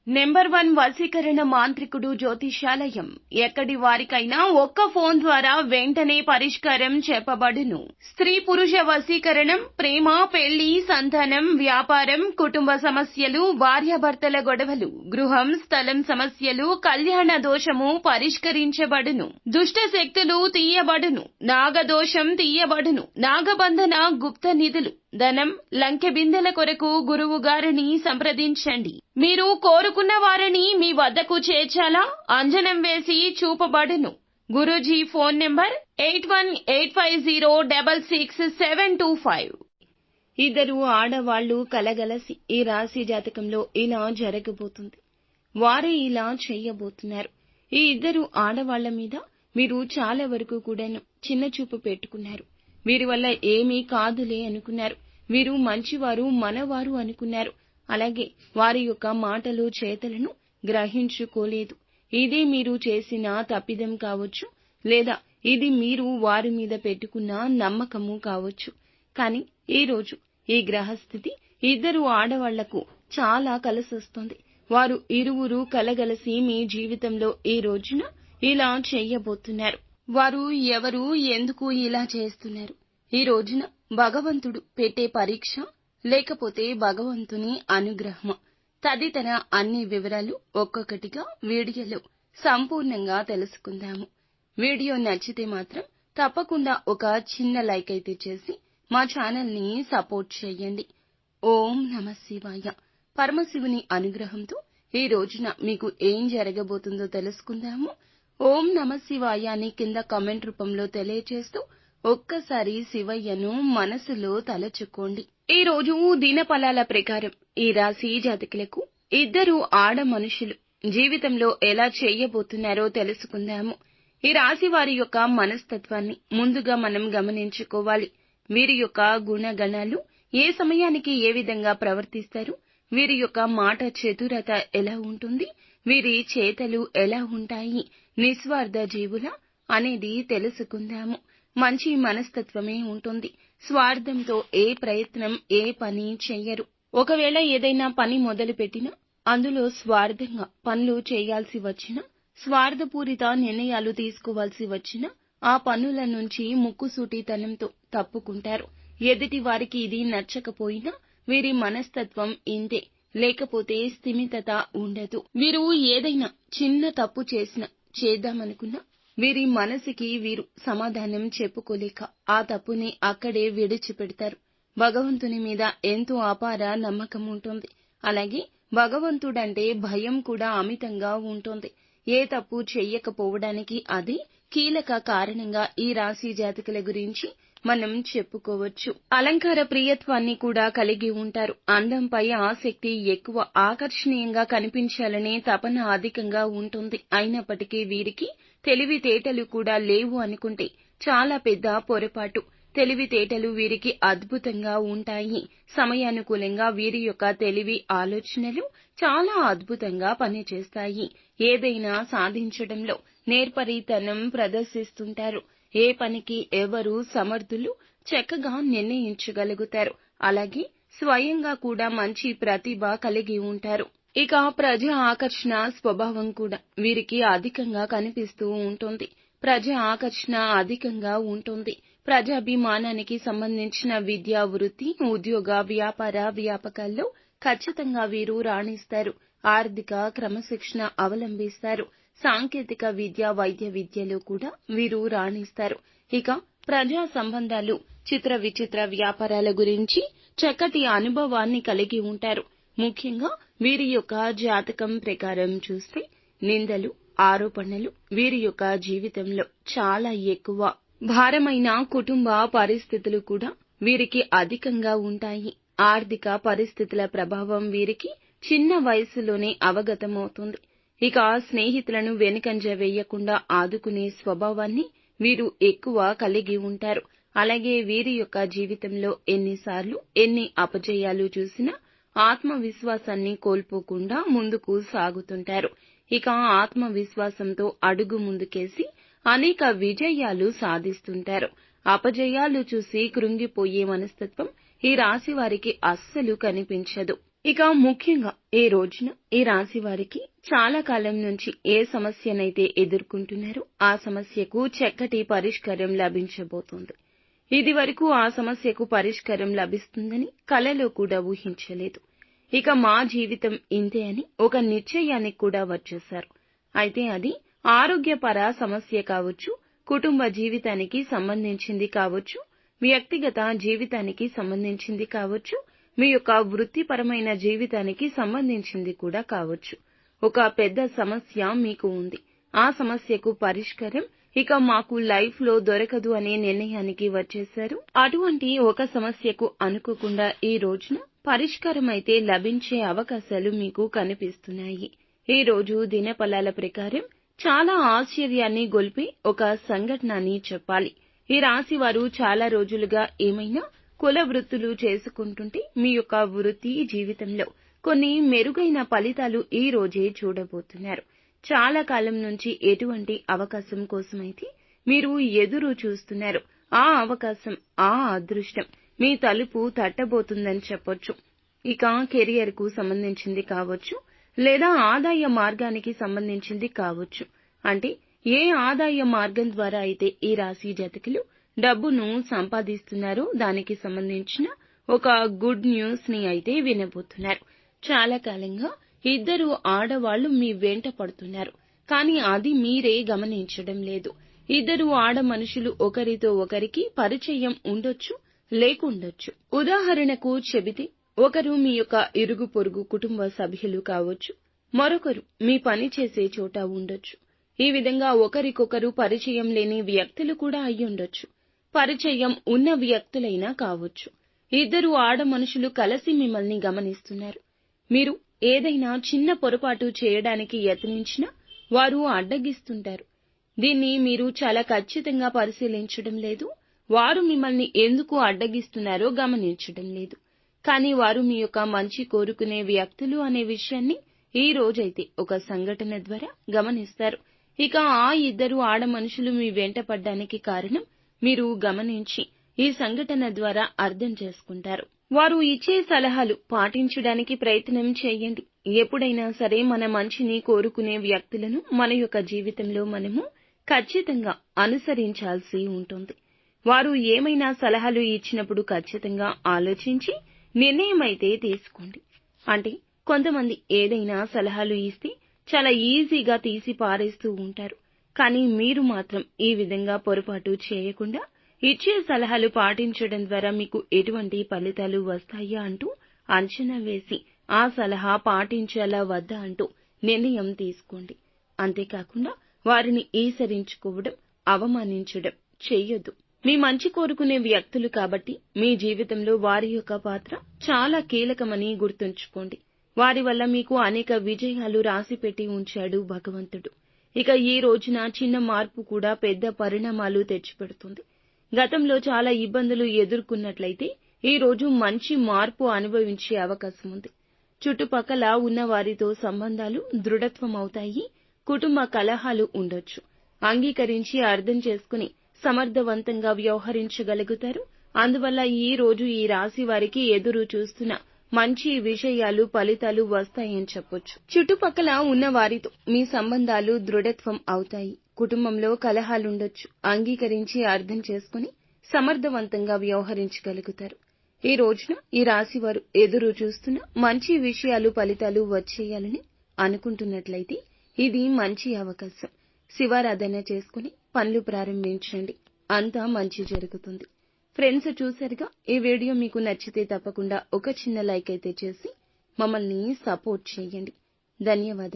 Number 1 వశీకరణ మాంత్రికుడు జ్యోతిషాలయం. ఎక్కడి వారికైనా ఒక్క ఫోన్ ద్వారా వెంటనే పరిష్కారం చెప్పబడును. స్త్రీ పురుష వశీకరణం, ప్రేమ, పెళ్లి, సంతానం, వ్యాపారం, కుటుంబ సమస్యలు, భార్యాభర్తల గొడవలు, గృహం, స్థలం సమస్యలు, కళ్యాణ దోషము పరిష్కరించబడును. దుష్ట శక్తులు తీయబడును. నాగదోషం తీయబడును. నాగబంధన, గుప్త నిధులు, ధనం, లంకె బిందెల కొరకు గురువు గారిని సంప్రదించండి. మీరు కోరుకున్న వారిని మీ వద్దకు చేర్చాలా? అంజనం వేసి చూపబడును. Guruji phone number 8185066725. ఇద్దరు ఆడవాళ్లు కలగలసి ఈ రాశి జాతకంలో ఇలా జరగబోతుంది. వారే ఇలా చేయబోతున్నారు. ఈ ఇద్దరు ఆడవాళ్ల మీద మీరు చాలా వరకు కూడాను చిన్న చూపు పెట్టుకున్నారు. వీరి వల్ల ఏమీ కాదులే అనుకున్నారు. వీరు మంచివారు, మనవారు అనుకున్నారు. అలాగే వారి యొక్క మాటలు, చేతలను గ్రహించుకోలేదు. ఇదే మీరు చేసిన తప్పిదం కావచ్చు, లేదా ఇది మీరు వారి మీద పెట్టుకున్న నమ్మకము కావచ్చు. కానీ ఈ రోజు ఈ గ్రహస్థితి ఇద్దరు ఆడవాళ్లకు చాలా కలిసొస్తుంది. వారు ఇరువురు కలగలసి మీ జీవితంలో ఈ రోజున ఇలా చేయబోతున్నారు. వారు ఎవరు, ఎందుకు ఇలా చేస్తున్నారు? ఈ రోజున భగవంతుడు పెట్టే పరీక్ష, లేకపోతే భగవంతుని అనుగ్రహమా? తదితర అన్ని వివరాలు ఒక్కొక్కటిగా వీడియోలో సంపూర్ణంగా తెలుసుకుందాము. వీడియో నచ్చితే మాత్రం తప్పకుండా ఒక చిన్న లైక్ అయితే చేసి మా ఛానల్ ని సపోర్ట్ చేయండి. ఓం నమః శివాయ. పరమశివుని అనుగ్రహంతో ఈ రోజున మీకు ఏం జరగబోతుందో తెలుసుకుందాము. ఓం నమః శివాయ అని కింద కామెంట్ రూపంలో తెలియజేస్తూ ఒక్కసారి శివయ్యను మనసులో తలచుకోండి. ఈ రోజు దినఫలాల ప్రకారం ఈ రాశి జాతకులకు ఇద్దరు ఆడ మనుషులు జీవితంలో ఎలా చేయబోతున్నారో తెలుసుకుందాము. ఈ రాశి వారి యొక్క మనస్తత్వాన్ని ముందుగా మనం గమనించుకోవాలి. వీరి యొక్క గుణగణాలు ఏ సమయానికి ఏ విధంగా ప్రవర్తిస్తారు, వీరి యొక్క మాట చతురత ఎలా ఉంటుంది, వీరి చేతలు ఎలా ఉంటాయి, నిస్వార్థ జీవుల అనేది తెలుసుకుందాము. మంచి మనస్తత్వమే ఉంటుంది. స్వార్థంతో ఏ ప్రయత్నం, ఏ పని చెయ్యరు. ఒకవేళ ఏదైనా పని మొదలుపెట్టినా అందులో స్వార్థంగా పనులు చేయాల్సి వచ్చినా, స్వార్థపూరిత నిర్ణయాలు తీసుకోవాల్సి వచ్చినా ఆ పనుల నుంచి ముక్కుసూటితనంతో తప్పుకుంటారు. ఎదుటి వారికి ఇది నచ్చకపోయినా వీరి మనస్తత్వం ఇంతే. లేకపోతే స్థిమితత ఉండదు. వీరు ఏదైనా చిన్న తప్పు చేసినా, చేద్దామనుకున్నా వీరి మనసుకి వీరు సమాధానం చెప్పుకోలేక ఆ తప్పుని అక్కడే విడిచిపెడతారు. భగవంతుని మీద ఎంతో అపార నమ్మకం ఉంటుంది. అలాగే భగవంతుడంటే భయం కూడా అమితంగా ఉంటుంది. ఏ తప్పు చెయ్యకపోవడానికి అది కీలక కారణంగా ఈ రాశి జాతకుల గురించి మనం చెప్పుకోవచ్చు. అలంకార ప్రియత్వాన్ని కూడా కలిగి ఉంటారు. అందంపై ఆసక్తి ఎక్కువ. ఆకర్షణీయంగా కనిపించాలనే తపన అధికంగా ఉంటుంది. అయినప్పటికీ వీరికి తెలివితేటలు కూడా లేవు అనుకుంటే చాలా పెద్ద పొరపాటు. తెలివితేటలు వీరికి అద్భుతంగా ఉంటాయి. సమయానుకూలంగా వీరి యొక్క తెలివి, ఆలోచనలు చాలా అద్భుతంగా పనిచేస్తాయి. ఏదైనా సాధించడంలో నేర్పరితనం ప్రదర్శిస్తుంటారు. ఏ పనికి ఎవరు సమర్థులు, చక్కగా నిర్ణయించగలుగుతారు. అలాగే స్వయంగా కూడా మంచి ప్రతిభ కలిగి ఉంటారు. ఇక ప్రజా ఆకర్షణ స్వభావం కూడా వీరికి అధికంగా కనిపిస్తూ ఉంటుంది. ప్రజా ఆకర్షణ అధికంగా ఉంటుంది. ప్రజాభిమానానికి సంబంధించిన విద్య, వృత్తి, ఉద్యోగ, వ్యాపార, వ్యాపకాల్లో ఖచ్చితంగా వీరు రాణిస్తారు. ఆర్థిక క్రమశిక్షణ అవలంబిస్తారు. సాంకేతిక విద్య, వైద్య విద్యలో కూడా వీరు రాణిస్తారు. ఇక ప్రజా సంబంధాలు, చిత్ర విచిత్ర వ్యాపారాల గురించి చక్కటి అనుభవాన్ని కలిగి ఉంటారు. ముఖ్యంగా వీరి యొక్క జాతకం ప్రకారం చూస్తే నిందలు, ఆరోపణలు వీరి యొక్క జీవితంలో చాలా ఎక్కువ. భారమైన కుటుంబ పరిస్థితులు కూడా వీరికి అధికంగా ఉంటాయి. ఆర్థిక పరిస్థితుల ప్రభావం వీరికి చిన్న వయసులోనే అవగతమవుతుంది. ఇక స్నేహితులను వెనుకంజ వేయకుండా ఆదుకునే స్వభావాన్ని వీరు ఎక్కువ కలిగి ఉంటారు. అలాగే వీరి యొక్క జీవితంలో ఎన్నిసార్లు ఎన్ని అపజయాలు చూసినా ఆత్మవిశ్వాసాన్ని కోల్పోకుండా ముందుకు సాగుతుంటారు. ఇక ఆత్మవిశ్వాసంతో అడుగు ముందుకేసి అనేక విజయాలు సాధిస్తుంటారు. అపజయాలు చూసి కృంగిపోయే మనస్తత్వం ఈ రాశి వారికి అస్సలు కనిపించదు. ఇక ముఖ్యంగా ఈ రోజున ఈ రాశి వారికి చాలా కాలం నుంచి ఏ సమస్యనైతే ఎదుర్కొంటున్నారో ఆ సమస్యకు చక్కటి పరిష్కారం లభించబోతోంది. ఇదివరకు ఆ సమస్యకు పరిష్కారం లభిస్తుందని కలలో కూడా ఊహించలేదు. ఇక మా జీవితం ఇంతే అని ఒక నిశ్చయానికి కూడా వచ్చేశారు. అయితే అది ఆరోగ్యపర సమస్య కావచ్చు, కుటుంబ జీవితానికి సంబంధించింది కావచ్చు, వ్యక్తిగత జీవితానికి సంబంధించింది కావచ్చు, మీ యొక్క వృత్తిపరమైన జీవితానికి సంబంధించింది కూడా కావచ్చు. ఒక పెద్ద సమస్య మీకు ఉంది. ఆ సమస్యకు పరిష్కారం ఇక మాకు లైఫ్ లో దొరకదు అనే నిర్ణయానికి వచ్చేశారు. అటువంటి ఒక సమస్యకు అనుకోకుండా ఈ రోజున పరిష్కారం అయితే లభించే అవకాశాలు మీకు కనిపిస్తున్నాయి. ఈ రోజు దినఫలాల ప్రకారం చాలా ఆశ్చర్యాన్ని గొల్పే ఒక సంఘటన అని చెప్పాలి. ఈ రాశి వారు చాలా రోజులుగా ఏమైనా కుల వృత్తులు చేసుకుంటుంటే మీ యొక్క వృత్తి జీవితంలో కొన్ని మెరుగైన ఫలితాలు ఈ రోజే చూడబోతున్నారు. చాలా కాలం నుంచి ఎటువంటి అవకాశం కోసమైతే మీరు ఎదురు చూస్తున్నారు, ఆ అవకాశం, ఆ అదృష్టం మీ తలుపు తట్టబోతుందని చెప్పొచ్చు. ఇక కెరియర్ కు సంబంధించింది కావచ్చు, లేదా ఆదాయ మార్గానికి సంబంధించింది కావచ్చు. అంటే ఏ ఆదాయ మార్గం ద్వారా అయితే ఈ రాశి జాతకులు డబ్బును సంపాదిస్తున్నారో దానికి సంబంధించిన ఒక గుడ్ న్యూస్ ని అయితే వినబోతున్నారు. చాలా కాలంగా ఇద్దరు ఆడవాళ్లు మీ వెంట పడుతున్నారు, కానీ అది మీరే గమనించడం లేదు. ఇద్దరు ఆడ మనుషులు ఒకరితో ఒకరికి పరిచయం ఉండొచ్చు, లేకుండొచ్చు. ఉదాహరణకు చెబితే ఒకరు మీ యొక్క ఇరుగు పొరుగు కుటుంబ సభ్యులు కావచ్చు, మరొకరు మీ పని చేసే చోట ఉండొచ్చు. ఈ విధంగా ఒకరికొకరు పరిచయం లేని వ్యక్తులు కూడా అయ్యుండొచ్చు, పరిచయం ఉన్న వ్యక్తులైనా కావచ్చు. ఇద్దరు ఆడ మనుషులు కలిసి మిమ్మల్ని గమనిస్తున్నారు. మీరు ఏదైనా చిన్న పొరపాటు చేయడానికి యత్నించినా వారు అడ్డగిస్తుంటారు. దీన్ని మీరు చాలా ఖచ్చితంగా పరిశీలించడం లేదు. వారు మిమ్మల్ని ఎందుకు అడ్డగిస్తున్నారో గమనించడం లేదు. కానీ వారు మీ యొక్క మంచి కోరుకునే వ్యక్తులు అనే విషయాన్ని ఈ రోజైతే ఒక సంఘటన ద్వారా గమనిస్తారు. ఇక ఆ ఇద్దరు ఆడ మనుషులు మీ వెంట పడ్డానికి కారణం మీరు గమనించి ఈ సంఘటన ద్వారా అర్థం చేసుకుంటారు. వారు ఇచ్చే సలహాలు పాటించడానికి ప్రయత్నం చేయండి. ఎప్పుడైనా సరే మన మంచిని కోరుకునే వ్యక్తులను మన యొక్క జీవితంలో మనము ఖచ్చితంగా అనుసరించాల్సి ఉంటుంది. వారు ఏమైనా సలహాలు ఇచ్చినప్పుడు ఖచ్చితంగా ఆలోచించి నిర్ణయమైతే తీసుకోండి. అంటే కొంతమంది ఏదైనా సలహాలు ఇస్తే చాలా ఈజీగా తీసి పారేస్తూ ఉంటారు. కానీ మీరు మాత్రం ఈ విధంగా పొరపాటు చేయకుండా ఇచ్చే సలహాలు పాటించడం ద్వారా మీకు ఎటువంటి ఫలితాలు వస్తాయా అంటూ అంచనా వేసి ఆ సలహా పాటించాలా వద్దా అంటూ నిర్ణయం తీసుకోండి. అంతేకాకుండా వారిని ఈసరించుకోవడం, అవమానించడం చెయ్యొద్దు. మీ మంచి కోరుకునే వ్యక్తులు కాబట్టి మీ జీవితంలో వారి యొక్క పాత్ర చాలా కీలకమని గుర్తుంచుకోండి. వారి వల్ల మీకు అనేక విజయాలు రాసిపెట్టి ఉంచాడు భగవంతుడు. ఇక ఈ రోజున చిన్న మార్పు కూడా పెద్ద పరిణామాలు తెచ్చిపెడుతుంది. గతంలో చాలా ఇబ్బందులు ఎదుర్కొన్నట్లయితే ఈ రోజు మంచి మార్పు అనుభవించే అవకాశం ఉంది. చుట్టుపక్కల ఉన్న వారితో సంబంధాలు దృఢత్వం అవుతాయి. కుటుంబ కలహాలు ఉండొచ్చు. అంగీకరించి అర్థం చేసుకుని సమర్థవంతంగా వ్యవహరించగలుగుతారు. అందువల్ల ఈ రోజు ఈ రాశి వారికి ఎదురు చూస్తున్న మంచి విషయాలు, ఫలితాలు వస్తాయని చెప్పొచ్చు. చుట్టుపక్కల ఉన్న వారితో మీ సంబంధాలు దృఢత్వం అవుతాయి. కుటుంబంలో కలహాలుండొచ్చు. అంగీకరించి అర్థం చేసుకుని సమర్థవంతంగా వ్యవహరించగలుగుతారు. ఈ రోజున ఈ రాశి వారు ఎదురు చూస్తున్న మంచి విషయాలు, ఫలితాలు వచ్చేయాలని అనుకుంటున్నట్లయితే ఇది మంచి అవకాశం. శివారాధన చేసుకుని పనులు ప్రారంభించండి. అంతా మంచి జరుగుతుంది. ఫ్రెండ్స్, చూశారుగా, ఈ వీడియో మీకు నచ్చితే తప్పకుండా ఒక చిన్న లైక్ అయితే చేసి మమ్మల్ని సపోర్ట్ చేయండి. ధన్యవాదాలు.